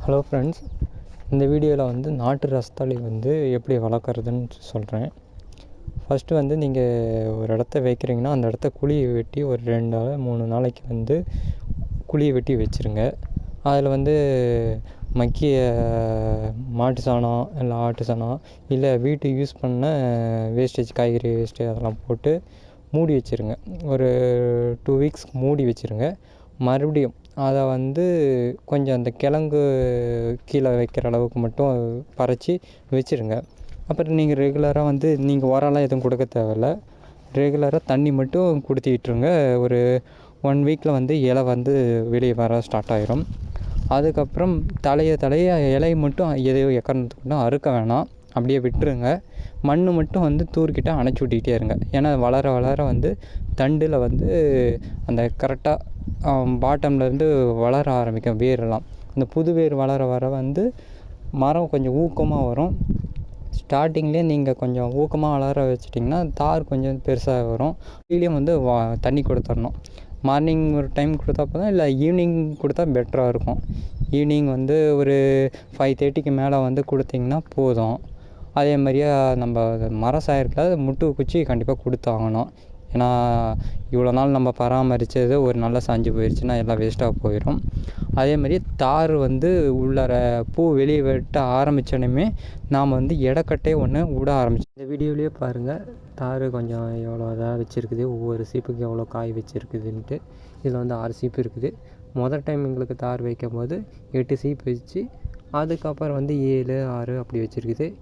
Hello friends, இந்த வீடியோவில் வந்து நாட்டு ரஸ்தாளி வந்து எப்படி வளர்க்குறதுன்னு சொல்கிறேன். ஃபஸ்ட்டு வந்து நீங்கள் ஒரு இடத்த வைக்கிறீங்கன்னா அந்த இடத்த குழியை வெட்டி ஒரு 2 நாள் 3 நாளைக்கு வந்து குழியை வெட்டி வச்சுருங்க. அதில் வந்து மக்கிய மாட்டு சாணம் இல்லை ஆட்டு சாணம் இல்லை வீட்டு யூஸ் பண்ண வேஸ்டேஜ், காய்கறி வேஸ்ட்டு அதெல்லாம் போட்டு மூடி வச்சுருங்க. ஒரு 2 வீக்ஸ் மூடி வச்சுருங்க. மறுபடியும் அதை வந்து கொஞ்சம் அந்த கிழங்கு கீழே வைக்கிற அளவுக்கு மட்டும் பறித்து வச்சுருங்க. அப்புறம் நீங்கள் ரெகுலராக வந்து நீங்கள் உரம்லாம் எதுவும் கொடுக்க தேவையில்ல. ரெகுலராக தண்ணி மட்டும் கொடுத்துக்கிட்டுருங்க. ஒரு 1 வீக்கில் வந்து இலை வந்து வெளியே வர ஸ்டார்ட் ஆகிரும். அதுக்கப்புறம் தலைய இலையை மட்டும் எதையோ எக்கறதுக்கு மட்டும் அறுக்க வேணாம், அப்படியே விட்டுருங்க. மண் மட்டும் வந்து தூர்க்கிட்ட அணைச்சி விட்டுக்கிட்டே இருங்க. ஏன்னா வளர வளர வந்து தண்டில் வந்து அந்த கரெக்டாக பாட்டம்லேருந்து வளர ஆரம்பிக்கும் வேரெல்லாம். அந்த புது வேர் வளர வர வந்து மரம் கொஞ்சம் ஊக்கமாக வரும். ஸ்டார்டிங்லேயே நீங்கள் கொஞ்சம் ஊக்கமாக வளர வச்சிட்டிங்கன்னா தார் கொஞ்சம் பெருசாக வரும். டெய்லியும் வந்து தண்ணி கொடுத்துடணும். மார்னிங் ஒரு டைம் கொடுத்தா போதும், இல்லை ஈவினிங் கொடுத்தா பெட்டராக இருக்கும். ஈவினிங் வந்து ஒரு 5:30க்கு மேலே வந்து கொடுத்திங்கன்னா போதும். அதே மாதிரியே நம்ம மரம் சாயறதுக்காக முட்டு குச்சி கண்டிப்பாக கொடுத்தாகணும். ஏன்னா இவ்வளோ நாள் நம்ம பராமரித்தது ஒரு நாளில் சாஞ்சு போயிடுச்சுன்னா எல்லாம் வேஸ்ட்டாக போயிடும். அதே மாதிரி தார் வந்து உள்ளார பூ வெளியே வெட்ட ஆரம்பித்தோடனே நாம் வந்து இடக்கட்டே ஒன்று விட ஆரம்பிச்சோம். இந்த வீடியோலேயே பாருங்கள், தார் கொஞ்சம் எவ்வளோ இதாக வச்சுருக்குது, ஒவ்வொரு சீப்புக்கு எவ்வளோ காய் வச்சுருக்குதுன்ட்டு. இதில் வந்து 6 சீப்பு இருக்குது. முதல் டைம் எங்களுக்கு தார் வைக்கும் போது 8 சீப்பு வச்சு, அதுக்கப்புறம் வந்து 7, 6 அப்படி வச்சுருக்குது.